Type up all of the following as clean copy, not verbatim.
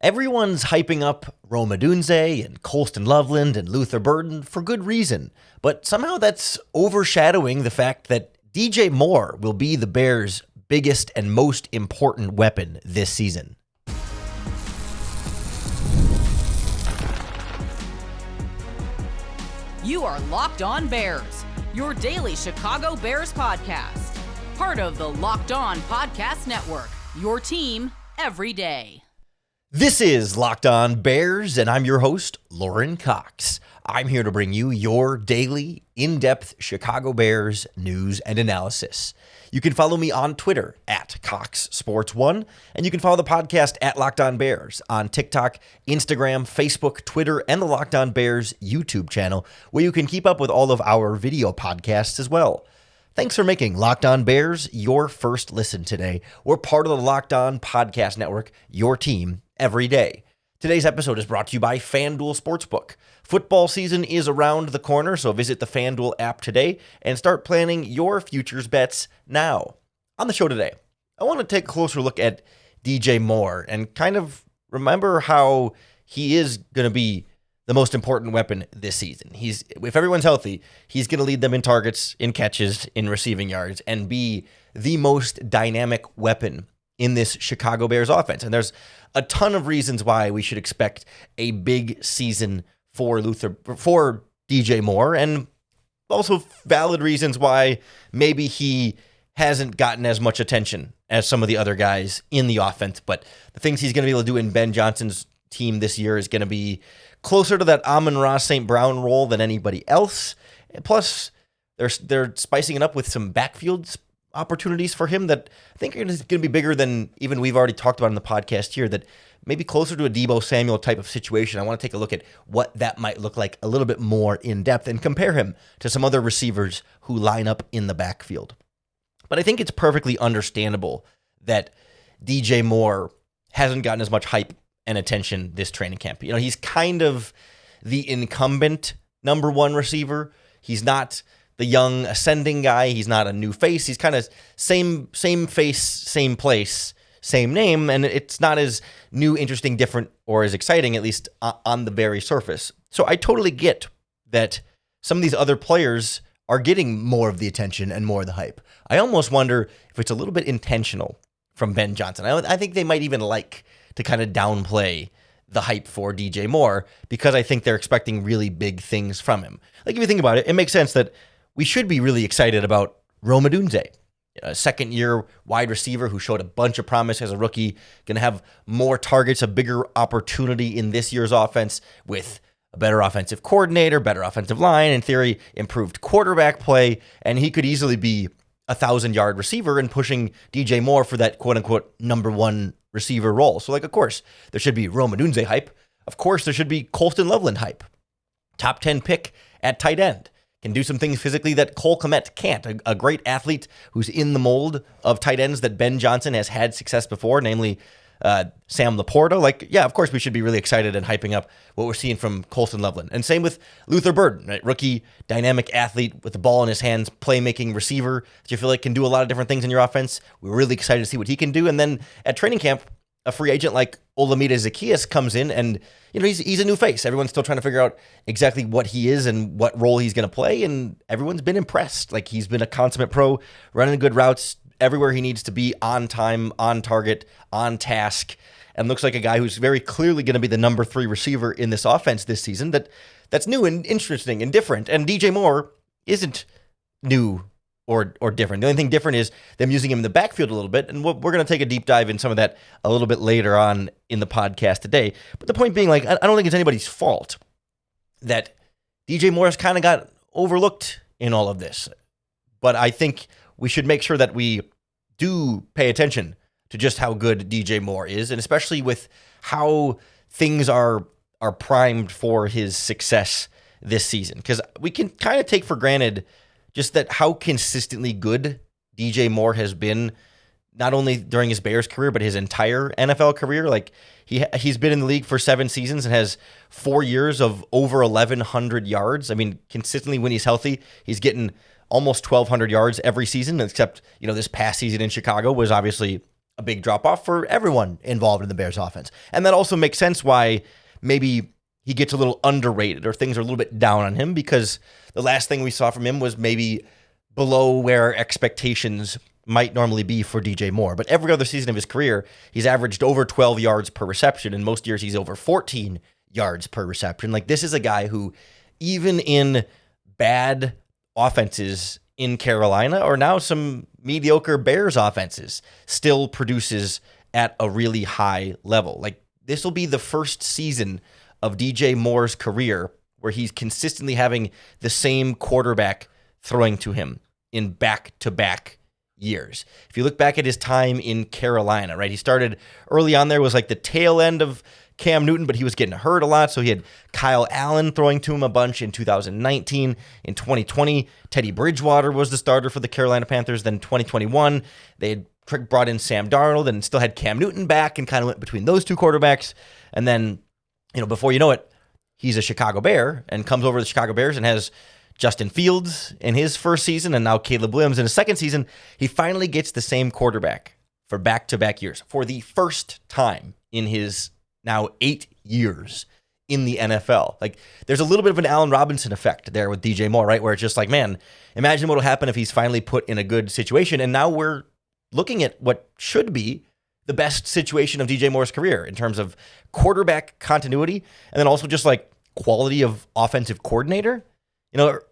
Everyone's hyping up Rome Odunze and Colston Loveland and Luther Burden for good reason, but somehow that's overshadowing the fact that DJ Moore will be the Bears' biggest and most important weapon this season. You are Locked On Bears, your daily Chicago Bears podcast. Part of the Locked On Podcast Network, your team every day. This is Locked On Bears, and I'm your host, Lauren Cox. I'm here to bring you your daily, in-depth Chicago Bears news and analysis. You can follow me on Twitter at CoxSports1, and you can follow the podcast at Locked On Bears on TikTok, Instagram, Facebook, Twitter, and the Locked On Bears YouTube channel, where you can keep up with all of our video podcasts as well. Thanks for making Locked On Bears your first listen today. We're part of the Locked On Podcast Network, your team every day. Today's episode is brought to you by FanDuel Sportsbook. Football season is around the corner, so visit the FanDuel app today and start planning your futures bets now. On the show today, I want to take a closer look at DJ Moore and kind of remember how he is going to be the most important weapon this season. If everyone's healthy, he's going to lead them in targets, in catches, in receiving yards, and be the most dynamic weapon in this Chicago Bears offense. And there's a ton of reasons why we should expect a big season for DJ Moore, and also valid reasons why maybe he hasn't gotten as much attention as some of the other guys in the offense. But the things he's going to be able to do in Ben Johnson's team this year is going to be closer to that Amon-Ra St. Brown role than anybody else. And plus, they're spicing it up with some backfield opportunities for him that I think are going to be bigger than even we've already talked about in the podcast here, that maybe closer to a Deebo Samuel type of situation. I want to take a look at what that might look like a little bit more in depth and compare him to some other receivers who line up in the backfield. But I think it's perfectly understandable that DJ Moore hasn't gotten as much hype and attention this training camp. You know, he's kind of the incumbent number one receiver. He's not the young ascending guy. He's not a new face. He's kind of same face, same place, same name, and it's not as new, interesting, different, or as exciting, at least on the very surface. So I totally get that some of these other players are getting more of the attention and more of the hype. I almost wonder if it's a little bit intentional from Ben Johnson. I think they might even like to kind of downplay the hype for DJ Moore because I think they're expecting really big things from him. Like, if you think about it, it makes sense that we should be really excited about Rome Odunze, a second-year wide receiver who showed a bunch of promise as a rookie, going to have more targets, a bigger opportunity in this year's offense with a better offensive coordinator, better offensive line, in theory, improved quarterback play, and he could easily be a 1,000-yard receiver and pushing DJ Moore for that quote-unquote number one receiver role. So, of course, there should be Rome Odunze hype. Of course, there should be Colston Loveland hype. Top 10 pick at tight end. Can do some things physically that Cole Kmet can't. A great athlete who's in the mold of tight ends that Ben Johnson has had success before, namely Sam Laporta. Of course we should be really excited and hyping up what we're seeing from Colston Loveland. And same with Luther Burden, right? Rookie, dynamic athlete with the ball in his hands, playmaking receiver that you feel like can do a lot of different things in your offense. We're really excited to see what he can do. And then at training camp, a free agent like Olamide Zaccheaus comes in, and he's a new face. Everyone's still trying to figure out exactly what he is and what role he's going to play, and everyone's been impressed. Like, he's been a consummate pro, running good routes everywhere he needs to be, on time, on target, on task, and looks like a guy who's very clearly going to be the number 3 receiver in this offense this season. That's new and interesting and different. And DJ Moore isn't new or different. The only thing different is them using him in the backfield a little bit, and we're going to take a deep dive in some of that a little bit later on in the podcast today. But the point being, I don't think it's anybody's fault that DJ Moore has kind of got overlooked in all of this. But I think we should make sure that we do pay attention to just how good DJ Moore is, and especially with how things are primed for his success this season. Because we can kind of take for granted just that how consistently good DJ Moore has been, not only during his Bears career, but his entire NFL career. Like, he's been in the league for 7 seasons and has 4 years of over 1,100 yards. I mean, consistently when he's healthy, he's getting almost 1,200 yards every season, except, this past season in Chicago was obviously a big drop off for everyone involved in the Bears offense. And that also makes sense why maybe he gets a little underrated or things are a little bit down on him, because the last thing we saw from him was maybe below where expectations might normally be for DJ Moore. But every other season of his career, he's averaged over 12 yards per reception. And most years he's over 14 yards per reception. Like, this is a guy who, even in bad offenses in Carolina, or now some mediocre Bears offenses, still produces at a really high level. Like, this will be the first season of DJ Moore's career where he's consistently having the same quarterback throwing to him in back-to-back years. If you look back at his time in Carolina, right, he started early on there, was like the tail end of Cam Newton, but he was getting hurt a lot. So he had Kyle Allen throwing to him a bunch in 2019. In 2020, Teddy Bridgewater was the starter for the Carolina Panthers. Then 2021, they had brought in Sam Darnold and still had Cam Newton back and kind of went between those two quarterbacks. And then, before you know it, he's a Chicago Bear and comes over to the Chicago Bears and has Justin Fields in his first season and now Caleb Williams in his second season. He finally gets the same quarterback for back-to-back years for the first time in his now 8 years in the NFL. Like, there's a little bit of an Allen Robinson effect there with DJ Moore, right? Where it's just like, man, imagine what will happen if he's finally put in a good situation. And now we're looking at what should be the best situation of DJ Moore's career in terms of quarterback continuity, and then also just like quality of offensive coordinator.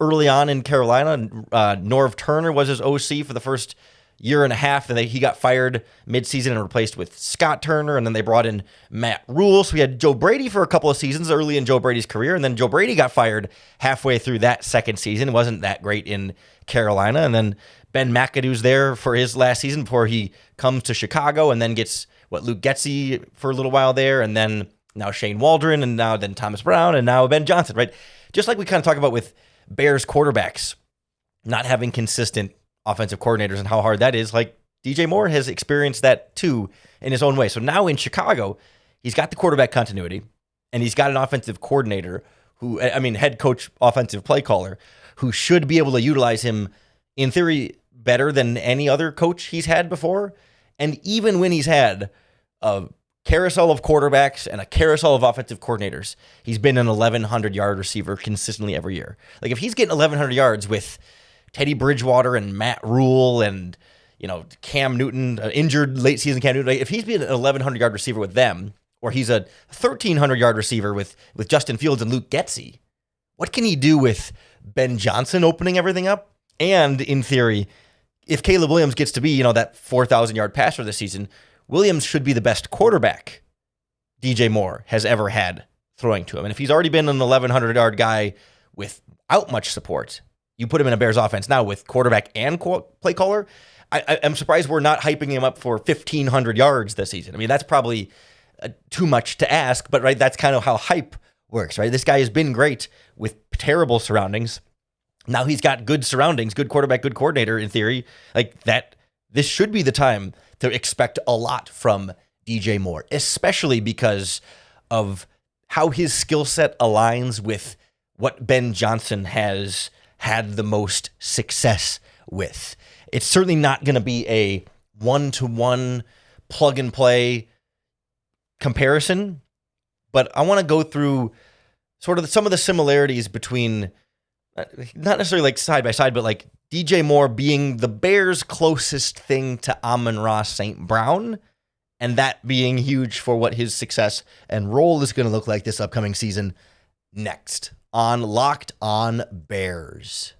Early on in Carolina, Norv Turner was his OC for the first year and a half. Then he got fired midseason and replaced with Scott Turner, and then they brought in Matt Rule. So we had Joe Brady for a couple of seasons early in Joe Brady's career, and then Joe Brady got fired halfway through that second season. It wasn't that great in Carolina, and then Ben McAdoo's there for his last season before he comes to Chicago, and then gets Luke Getsy for a little while there, and then now Shane Waldron, and now then Thomas Brown, and now Ben Johnson, right? Just like we kind of talk about with Bears quarterbacks not having consistent offensive coordinators and how hard that is, like DJ Moore has experienced that too in his own way. So now in Chicago, he's got the quarterback continuity, and he's got an offensive coordinator head coach, offensive play caller, who should be able to utilize him in theory better than any other coach he's had before. And even when he's had a carousel of quarterbacks and a carousel of offensive coordinators, he's been an 1,100-yard receiver consistently every year. Like, if he's getting 1,100 yards with Teddy Bridgewater and Matt Rule and, Cam Newton, injured late season Cam Newton, if he's been an 1,100-yard receiver with them, or he's a 1,300-yard receiver with Justin Fields and Luke Getsy, what can he do with Ben Johnson opening everything up? And in theory, if Caleb Williams gets to be, that 4,000-yard passer this season, Williams should be the best quarterback DJ Moore has ever had throwing to him. And if he's already been an 1,100-yard guy without much support, you put him in a Bears offense now with quarterback and play caller, I'm surprised we're not hyping him up for 1,500 yards this season. I mean, that's probably too much to ask, but right, that's kind of how hype works, right? This guy has been great with terrible surroundings. Now he's got good surroundings, good quarterback, good coordinator in theory. Like that, this should be the time to expect a lot from DJ Moore, especially because of how his skill set aligns with what Ben Johnson has had the most success with. It's certainly not going to be a one-to-one plug-and-play comparison, but I want to go through sort of some of the similarities between, not necessarily like side by side, but like DJ Moore being the Bears' closest thing to Amon-Ra St. Brown, and that being huge for what his success and role is going to look like this upcoming season. Next on Locked On Bears.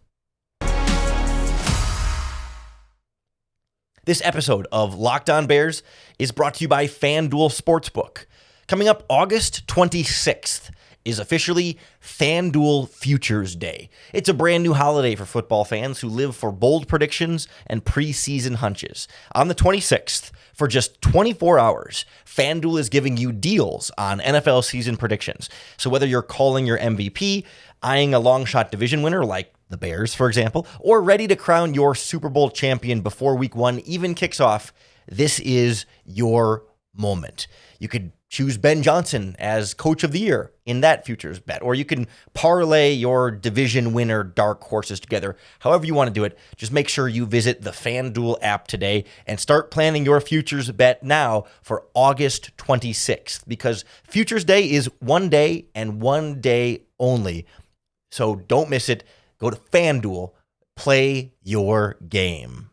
This episode of Locked On Bears is brought to you by FanDuel Sportsbook. Coming up August 26th is officially FanDuel Futures Day. It's a brand new holiday for football fans who live for bold predictions and preseason hunches. On the 26th, for just 24 hours, FanDuel is giving you deals on NFL season predictions. So whether you're calling your MVP, eyeing a long shot division winner like the Bears, for example, or ready to crown your Super Bowl champion before Week 1 even kicks off, this is your moment. You could choose Ben Johnson as coach of the year in that futures bet, or you can parlay your division winner dark horses together. However you want to do it, just make sure you visit the FanDuel app today and start planning your futures bet now for August 26th, because Futures Day is one day and one day only. So don't miss it. Go to FanDuel, play your game.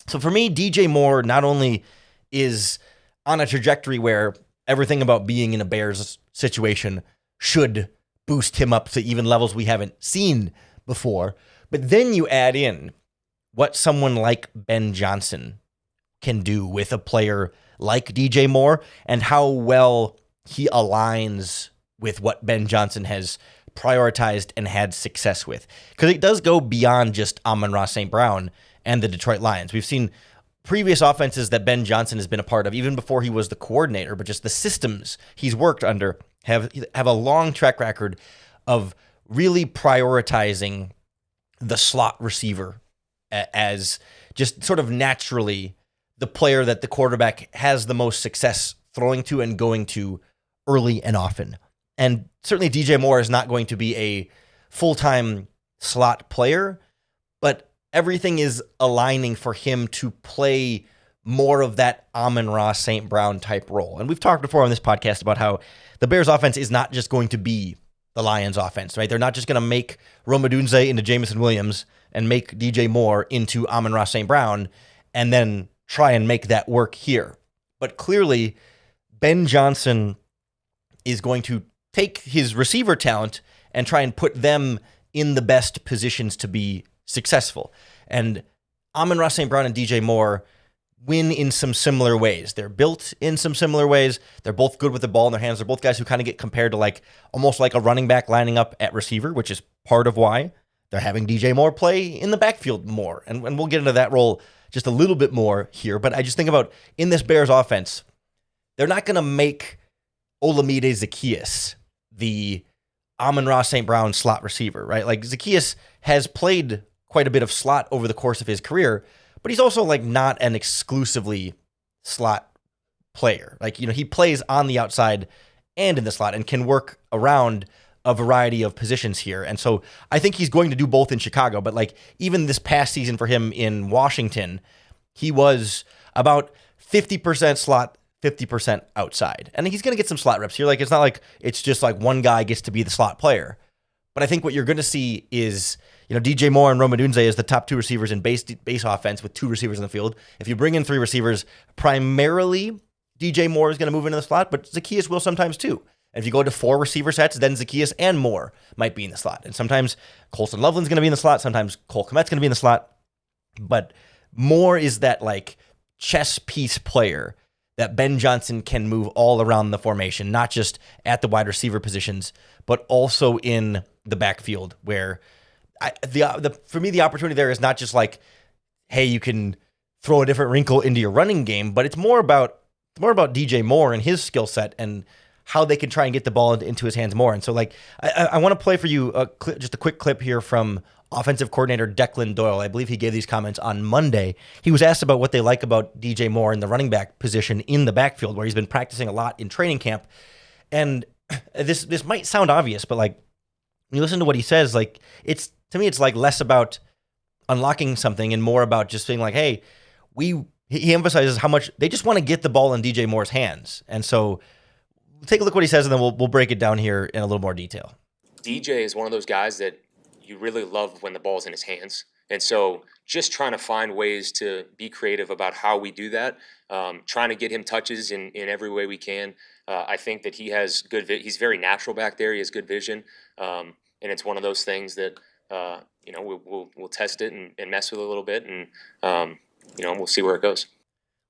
So for me, DJ Moore not only is on a trajectory where everything about being in a Bears situation should boost him up to even levels we haven't seen before, but then you add in what someone like Ben Johnson can do with a player like DJ Moore and how well he aligns with what Ben Johnson has prioritized and had success with. Because it does go beyond just Amon-Ra St. Brown and the Detroit Lions. We've seen previous offenses that Ben Johnson has been a part of, even before he was the coordinator, but just the systems he's worked under have a long track record of really prioritizing the slot receiver as just sort of naturally the player that the quarterback has the most success throwing to and going to early and often. And certainly DJ Moore is not going to be a full-time slot player, but everything is aligning for him to play more of that Amon-Ra St. Brown type role. And we've talked before on this podcast about how the Bears offense is not just going to be the Lions offense, right? They're not just going to make Rome Odunze into Jameson Williams and make DJ Moore into Amon-Ra St. Brown and then try and make that work here. But clearly, Ben Johnson is going to take his receiver talent and try and put them in the best positions to be successful. And Amon-Ra St. Brown and DJ Moore win in some similar ways. They're built in some similar ways. They're both good with the ball in their hands. They're both guys who kind of get compared to like almost like a running back lining up at receiver, which is part of why they're having DJ Moore play in the backfield more. And we'll get into that role just a little bit more here. But I just think about in this Bears offense, they're not going to make Olamide Zaccheaus the Amon-Ra St. Brown slot receiver, right? Like Zaccheaus has played quite a bit of slot over the course of his career, but he's also like not an exclusively slot player. Like, you know, he plays on the outside and in the slot and can work around a variety of positions here. And so I think he's going to do both in Chicago, but like even this past season for him in Washington, he was about 50% slot, 50% outside. And he's going to get some slot reps here. Like, it's not like it's just like one guy gets to be the slot player. But I think what you're going to see is, you know, DJ Moore and Rome Odunze as the top two receivers in base offense with two receivers in the field. If you bring in three receivers, primarily DJ Moore is going to move into the slot, but Zaccheaus will sometimes too. And if you go to four receiver sets, then Zaccheaus and Moore might be in the slot. And sometimes Colston Loveland's going to be in the slot. Sometimes Cole Kmet's going to be in the slot. But Moore is that like chess piece player that Ben Johnson can move all around the formation, not just at the wide receiver positions, but also in the backfield where for me, the opportunity there is not just like, hey, you can throw a different wrinkle into your running game, but it's more about DJ Moore and his skill set and how they can try and get the ball into his hands more. And so, like, I want to play for you just a quick clip here from offensive coordinator Declan Doyle. I believe he gave these comments on Monday. He was asked about what they like about DJ Moore in the running back position in the backfield, where he's been practicing a lot in training camp. And this might sound obvious, but like when you listen to what he says, like to me, it's like less about unlocking something and more about just being like, hey, he emphasizes how much they just want to get the ball in DJ Moore's hands. And so take a look what he says, and then we'll break it down here in a little more detail. DJ is one of those guys that you really love when the ball's in his hands. And so just trying to find ways to be creative about how we do that, trying to get him touches in every way we can. I think that he has he's very natural back there. He has good vision. And it's one of those things that, we'll test it and mess with it a little bit, and we'll see where it goes.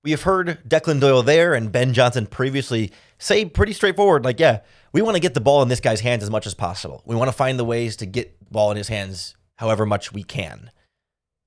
We have heard Declan Doyle there and Ben Johnson previously say pretty straightforward, like, yeah, we want to get the ball in this guy's hands as much as possible. We want to find the ways to get the ball in his hands however much we can.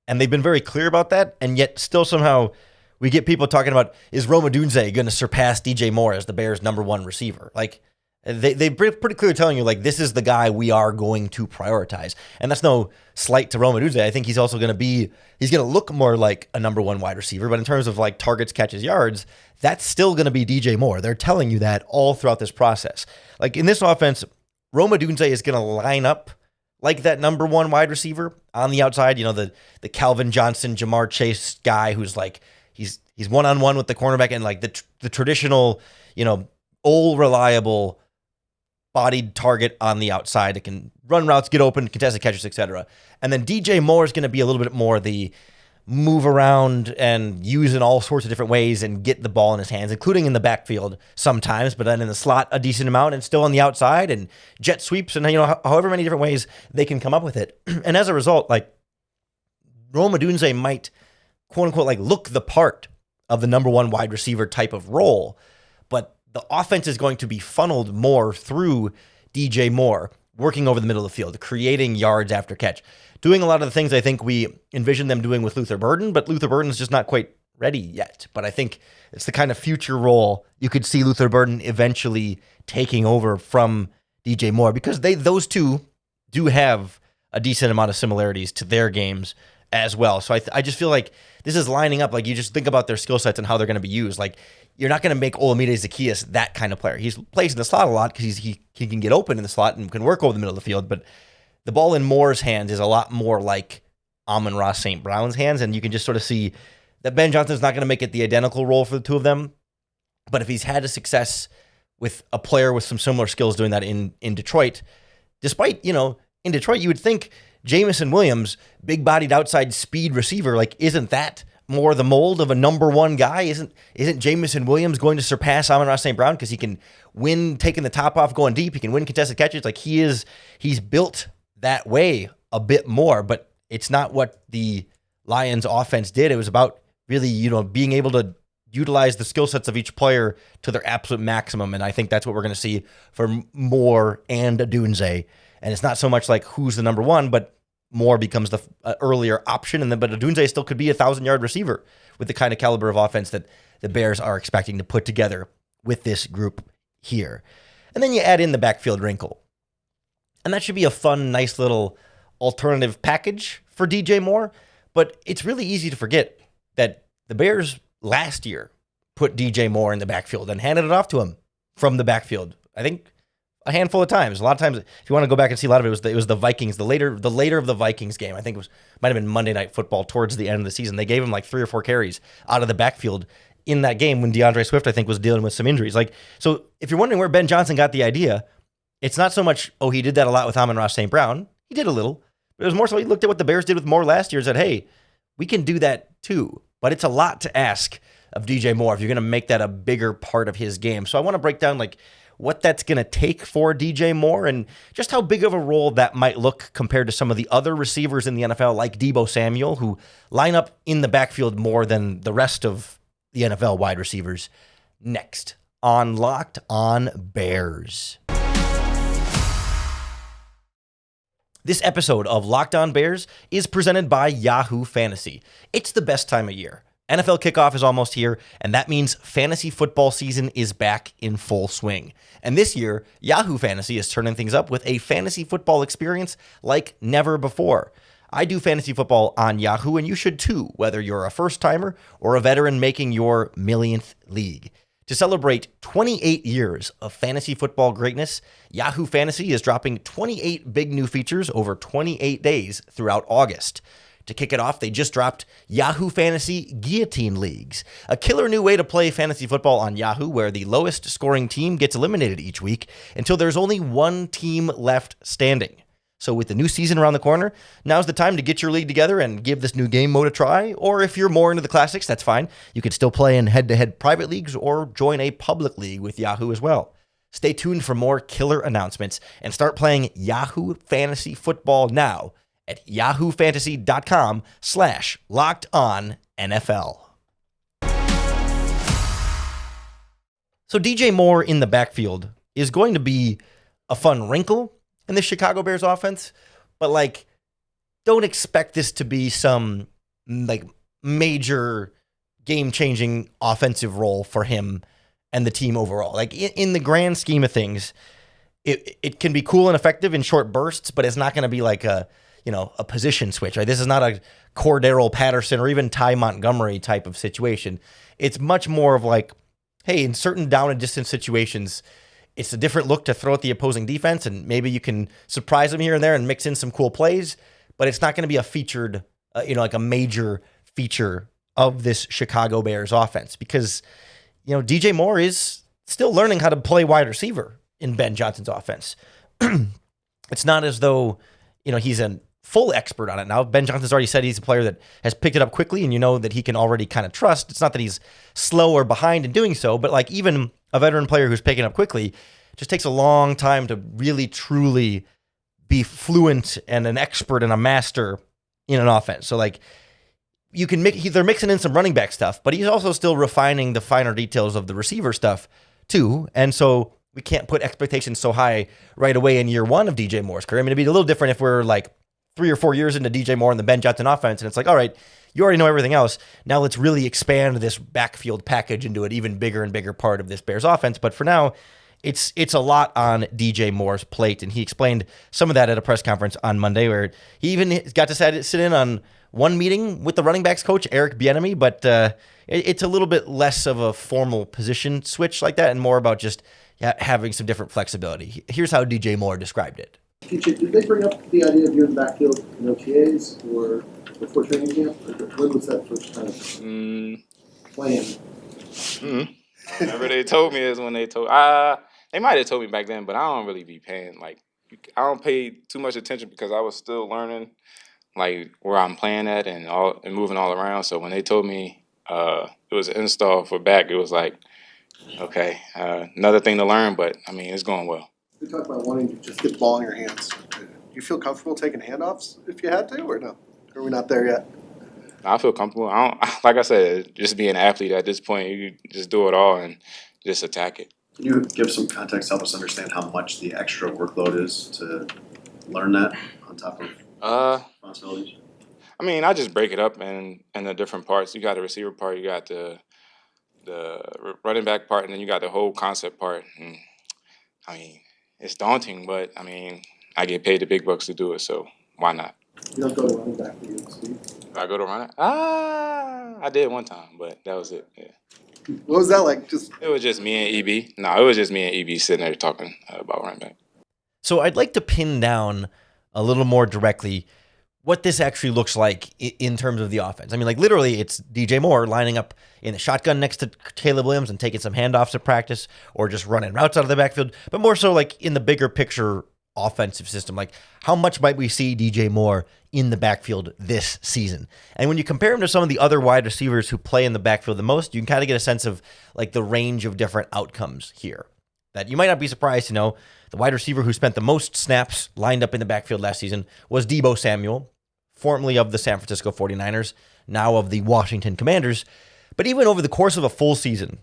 And they've been very clear about that, and yet still somehow we get people talking about, is Rome Odunze going to surpass DJ Moore as the Bears' number one receiver? Like, They pretty clearly telling you, like, this is the guy we are going to prioritize. And that's no slight to Rome Odunze. I think he's also going to look more like a number one wide receiver. But in terms of like targets, catches, yards, that's still going to be DJ Moore. They're telling you that all throughout this process. Like in this offense, Rome Odunze is going to line up like that number one wide receiver on the outside. You know, the Calvin Johnson, Jamar Chase guy who's like, he's one-on-one with the cornerback and like the traditional, you know, old reliable bodied target on the outside that can run routes, get open, contested catches, etc. And then DJ Moore is going to be a little bit more the move around and use in all sorts of different ways and get the ball in his hands, including in the backfield sometimes, but then in the slot a decent amount and still on the outside and jet sweeps and, you know, however many different ways they can come up with it. And as a result, like Rome Odunze might, quote unquote, like look the part of the number one wide receiver type of role, but the offense is going to be funneled more through DJ Moore, working over the middle of the field, creating yards after catch, doing a lot of the things I think we envision them doing with Luther Burden, but Luther Burden's just not quite ready yet. But I think it's the kind of future role you could see Luther Burden eventually taking over from DJ Moore, because those two do have a decent amount of similarities to their games as well. So I just feel like this is lining up. Like you just think about their skill sets and how they're going to be used. Like you're not going to make Olamide Zaccheaus that kind of player. He plays in the slot a lot because he can get open in the slot and can work over the middle of the field. But the ball in Moore's hands is a lot more like Amon-Ra St. Brown's hands. And you can just sort of see that Ben Johnson's not going to make it the identical role for the two of them. But if he's had a success with a player with some similar skills doing that in Detroit, despite, you know, in Detroit, you would think Jamison Williams, big-bodied outside speed receiver, like isn't that more the mold of a number one guy? Isn't Jamison Williams going to surpass Amon-Ra St. Brown because he can win taking the top off going deep, he can win contested catches? Like he's built that way a bit more, but it's not what the Lions offense did. It was about really, you know, being able to utilize the skill sets of each player to their absolute maximum, and I think that's what we're going to see for Moore and Odunze. And it's not so much like who's the number one, but Moore becomes the earlier option. But Odunze still could be a 1,000-yard receiver with the kind of caliber of offense that the Bears are expecting to put together with this group here. And then you add in the backfield wrinkle. And that should be a fun, nice little alternative package for DJ Moore. But it's really easy to forget that the Bears last year put DJ Moore in the backfield and handed it off to him from the backfield. I think a handful of times. A lot of times, if you want to go back and see a lot of it, it was the Vikings, the later of the Vikings game. I think might have been Monday Night Football towards the end of the season. They gave him like 3 or 4 carries out of the backfield in that game when DeAndre Swift, I think, was dealing with some injuries. Like, so if you're wondering where Ben Johnson got the idea, it's not so much, he did that a lot with Amon-Ra St. Brown. He did a little, but it was more so he looked at what the Bears did with Moore last year and said, hey, we can do that too. But it's a lot to ask of DJ Moore if you're going to make that a bigger part of his game. So I want to break down like what that's going to take for DJ Moore and just how big of a role that might look compared to some of the other receivers in the NFL like Deebo Samuel, who line up in the backfield more than the rest of the NFL wide receivers. Next on Locked On Bears. This episode of Locked On Bears is presented by Yahoo Fantasy. It's the best time of year. NFL kickoff is almost here, and that means fantasy football season is back in full swing. And this year, Yahoo Fantasy is turning things up with a fantasy football experience like never before. I do fantasy football on Yahoo, and you should too, whether you're a first-timer or a veteran making your millionth league. To celebrate 28 years of fantasy football greatness, Yahoo Fantasy is dropping 28 big new features over 28 days throughout August. To kick it off, they just dropped Yahoo Fantasy Guillotine Leagues, a killer new way to play fantasy football on Yahoo where the lowest scoring team gets eliminated each week until there's only one team left standing. So with the new season around the corner, now's the time to get your league together and give this new game mode a try. Or if you're more into the classics, that's fine. You can still play in head-to-head private leagues or join a public league with Yahoo as well. Stay tuned for more killer announcements and start playing Yahoo Fantasy Football now at yahoofantasy.com/lockedonnfl. So DJ Moore in the backfield is going to be a fun wrinkle in the Chicago Bears offense, but like, don't expect this to be some like major game-changing offensive role for him and the team overall. Like in the grand scheme of things, it can be cool and effective in short bursts, but it's not going to be like a position switch, right? This is not a Cordero Patterson or even Ty Montgomery type of situation. It's much more of like, hey, in certain down and distance situations, it's a different look to throw at the opposing defense, and maybe you can surprise them here and there and mix in some cool plays, but it's not going to be a featured, like a major feature of this Chicago Bears offense because, DJ Moore is still learning how to play wide receiver in Ben Johnson's offense. It's not as though, he's a full expert on it now. Ben Johnson's already said he's a player that has picked it up quickly and that he can already kind of trust. It's not that he's slow or behind in doing so, but like even a veteran player who's picking up quickly just takes a long time to really truly be fluent and an expert and a master in an offense. So like they're mixing in some running back stuff, but he's also still refining the finer details of the receiver stuff too. And so we can't put expectations so high right away in year one of DJ Moore's career. I mean, it'd be a little different if we're like 3 or 4 years into DJ Moore and the Ben Johnson offense, and it's like, all right, you already know everything else. Now let's really expand this backfield package into an even bigger and bigger part of this Bears offense. But for now, it's a lot on DJ Moore's plate, and he explained some of that at a press conference on Monday, where he even got to sit in on one meeting with the running backs coach, Eric Bieniemy, but it's a little bit less of a formal position switch like that and more about just having some different flexibility. Here's how DJ Moore described it. Did they bring up the idea of you in the backfield in OTAs or before training camp? When was that first kind of plan? Whenever they told me is when they told. They might have told me back then, but I don't really be paying. Like, I don't pay too much attention because I was still learning, like where I'm playing at and moving all around. So when they told me it was an install for back, it was like, okay, another thing to learn. But I mean, it's going well. We talked about wanting to just get the ball in your hands. Do you feel comfortable taking handoffs if you had to, or no? Are we not there yet? I feel comfortable. Like I said, just being an athlete at this point, you just do it all and just attack it. Can you give some context, help us understand how much the extra workload is to learn that on top of responsibilities? I mean, I just break it up in the different parts. You got the receiver part, you got the running back part, and then you got the whole concept part. And I mean, it's daunting, but I mean, I get paid the big bucks to do it, so why not? You don't go to running back for you, Steve? I go to running? I did one time, but that was it. Yeah. What was that like? It was just me and EB. No, it was just me and EB sitting there talking about running back. So I'd like to pin down a little more directly what this actually looks like in terms of the offense. I mean, like literally it's DJ Moore lining up in the shotgun next to Caleb Williams and taking some handoffs at practice or just running routes out of the backfield, but more so like in the bigger picture offensive system. Like how much might we see DJ Moore in the backfield this season? And when you compare him to some of the other wide receivers who play in the backfield the most, you can kind of get a sense of like the range of different outcomes here. That you might not be surprised to know the wide receiver who spent the most snaps lined up in the backfield last season was Deebo Samuel, formerly of the San Francisco 49ers, now of the Washington Commanders. But even over the course of a full season,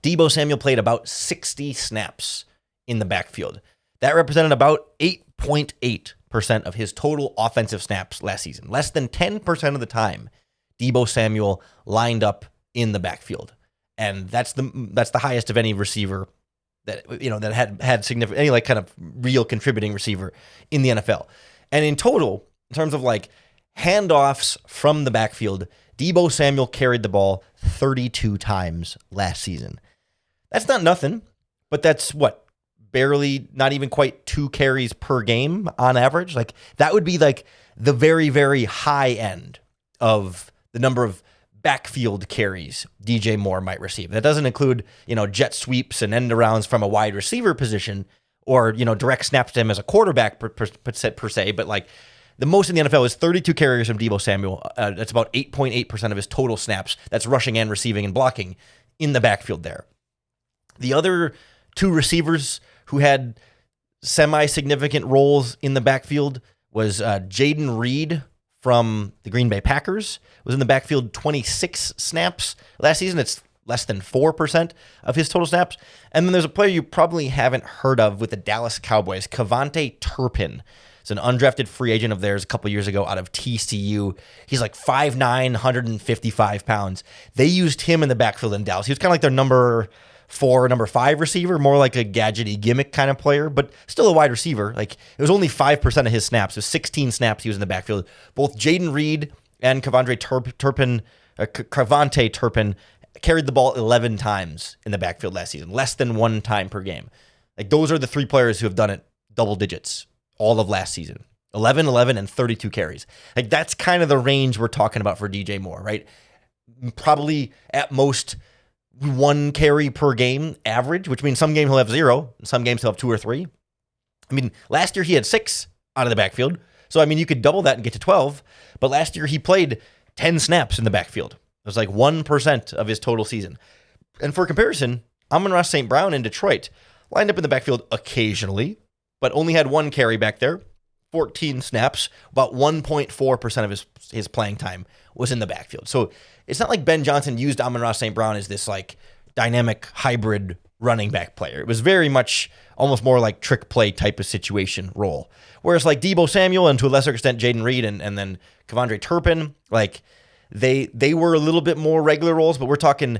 Deebo Samuel played about 60 snaps in the backfield. That represented about 8.8% of his total offensive snaps last season. Less than 10% of the time, Deebo Samuel lined up in the backfield. And that's the highest of any receiver that had significant, any like kind of real contributing receiver in the NFL. And in total, in terms of like handoffs from the backfield, Deebo Samuel carried the ball 32 times last season. That's not nothing, but that's barely, not even quite 2 carries per game on average. Like that would be like the very, very high end of the number of backfield carries DJ Moore might receive. That doesn't include, jet sweeps and end arounds from a wide receiver position or, direct snaps to him as a quarterback per se, but like the most in the NFL is 32 carries from Deebo Samuel. That's about 8.8% of his total snaps. That's rushing and receiving and blocking in the backfield there. The other 2 receivers who had semi-significant roles in the backfield was Jaden Reed from the Green Bay Packers, was in the backfield 26 snaps last season. It's less than 4% of his total snaps. And then there's a player you probably haven't heard of with the Dallas Cowboys, Kevontae Turpin. It's an undrafted free agent of theirs a couple years ago out of TCU. He's like 5'9", 155 pounds. They used him in the backfield in Dallas. He was kind of like their number number 5 receiver, more like a gadgety gimmick kind of player, but still a wide receiver. Like, it was only 5% of his snaps. It was 16 snaps he was in the backfield. Both Jaden Reed and Cavante Turpin carried the ball 11 times in the backfield last season, less than 1 time per game. Like, those are the 3 players who have done it double digits all of last season. 11, and 32 carries. Like, that's kind of the range we're talking about for DJ Moore, right? Probably at most 1 carry per game average, which means some games he'll have 0, and some games he'll have 2 or 3. I mean, last year he had 6 out of the backfield. So, I mean, you could double that and get to 12, but last year he played 10 snaps in the backfield. It was like 1% of his total season. And for comparison, Amon-Ra St. Brown in Detroit lined up in the backfield occasionally, but only had 1 carry back there, 14 snaps, about 1.4% of his playing time was in the backfield. So it's not like Ben Johnson used Amon-Ra St. Brown as this like dynamic hybrid running back player. It was very much almost more like trick play type of situation role. Whereas like Deebo Samuel and to a lesser extent Jaden Reed and then Cavante Turpin, like they were a little bit more regular roles, but we're talking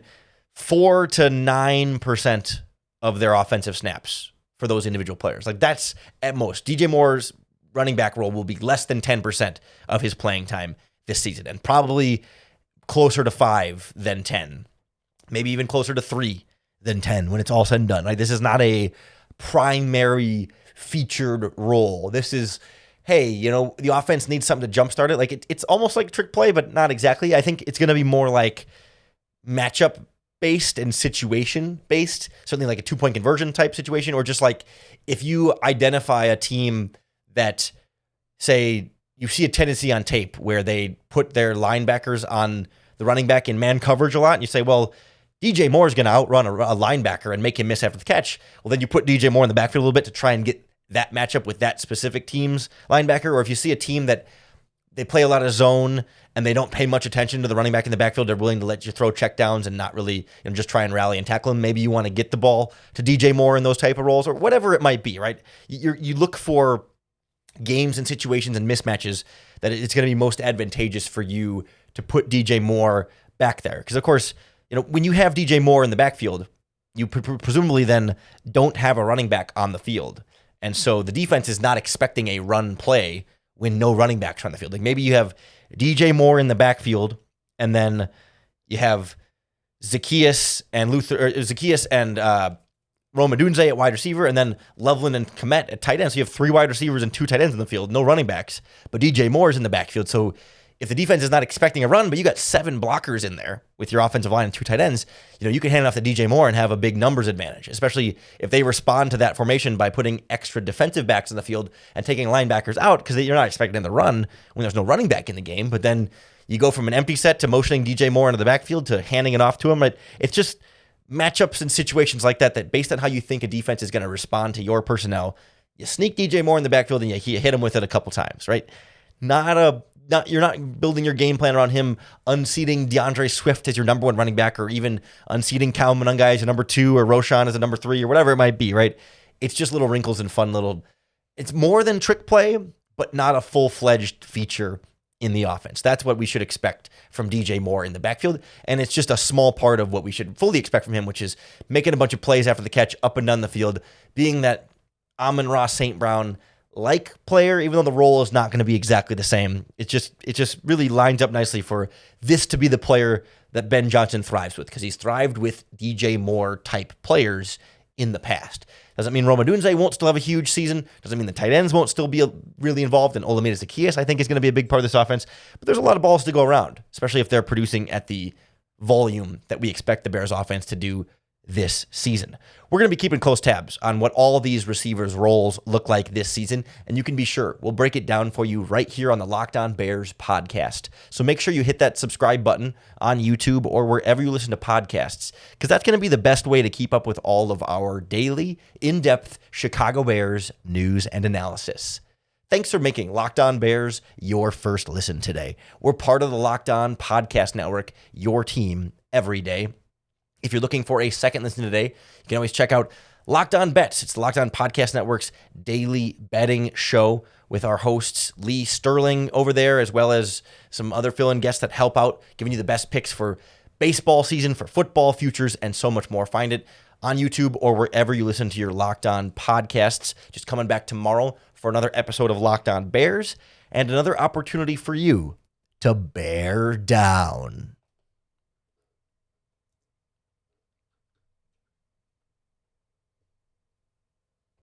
4 to 9% of their offensive snaps for those individual players. Like, that's at most. DJ Moore's running back role will be less than 10% of his playing time this season, and probably closer to 5 than 10, maybe even closer to 3 than 10 when it's all said and done. Like, this is not a primary featured role. This is, hey, the offense needs something to jumpstart it. Like, it's almost like trick play, but not exactly. I think it's going to be more like matchup based and situation based, certainly like a 2-point conversion type situation, or just like if you identify a team that, say, you see a tendency on tape where they put their linebackers on the running back in man coverage a lot, and you say, well, DJ Moore is going to outrun a linebacker and make him miss after the catch. Well, then you put DJ Moore in the backfield a little bit to try and get that matchup with that specific team's linebacker. Or if you see a team that they play a lot of zone and they don't pay much attention to the running back in the backfield, they're willing to let you throw checkdowns and not really just try and rally and tackle him. Maybe you want to get the ball to DJ Moore in those type of roles or whatever it might be, right? You look for games and situations and mismatches that it's going to be most advantageous for you to put DJ Moore back there. Because, of course, when you have DJ Moore in the backfield, you presumably then don't have a running back on the field. And so the defense is not expecting a run play when no running backs are on the field. Like, maybe you have DJ Moore in the backfield, and then you have Zacchaeus and Rome Odunze at wide receiver, and then Loveland and Kmet at tight end. So you have 3 wide receivers and 2 tight ends in the field, no running backs. But DJ Moore is in the backfield. So if the defense is not expecting a run, but you got 7 blockers in there with your offensive line and 2 tight ends, you can hand it off to DJ Moore and have a big numbers advantage, especially if they respond to that formation by putting extra defensive backs in the field and taking linebackers out because you're not expecting them to run when there's no running back in the game. But then you go from an empty set to motioning DJ Moore into the backfield to handing it off to him. It's just matchups and situations like that based on how you think a defense is going to respond to your personnel, you sneak DJ Moore in the backfield and you hit him with it a couple times, right? You're not building your game plan around him unseating DeAndre Swift as your number 1 running back, or even unseating Cal Monunga as your number 2, or Roshan as a number 3, or whatever it might be, right? It's just little wrinkles and fun little. It's more than trick play, but not a full-fledged feature in the offense. That's what we should expect from DJ Moore in the backfield, and it's just a small part of what we should fully expect from him, which is making a bunch of plays after the catch up and down the field, being that Amon-Ra St. Brown like player, even though the role is not going to be exactly the same. It just really lines up nicely for this to be the player that Ben Johnson thrives with, because he's thrived with DJ Moore type players in the past. Doesn't mean Rome Odunze won't still have a huge season. Doesn't mean the tight ends won't still be really involved. And Olamide Zacchaeus, I think, is going to be a big part of this offense. But there's a lot of balls to go around, especially if they're producing at the volume that we expect the Bears offense to do this season. We're going to be keeping close tabs on what all these receivers' roles look like this season, and you can be sure we'll break it down for you right here on the Locked On Bears podcast. So make sure you hit that subscribe button on YouTube or wherever you listen to podcasts, because that's going to be the best way to keep up with all of our daily, in-depth Chicago Bears news and analysis. Thanks for making Locked On Bears your first listen today. We're part of the Locked On Podcast Network, your team every day. If you're looking for a second listen today, you can always check out Locked On Bets. It's the Locked On Podcast Network's daily betting show with our hosts Lee Sterling over there, as well as some other fill-in guests that help out, giving you the best picks for baseball season, for football futures, and so much more. Find it on YouTube or wherever you listen to your Locked On podcasts. Just coming back tomorrow for another episode of Locked On Bears and another opportunity for you to bear down.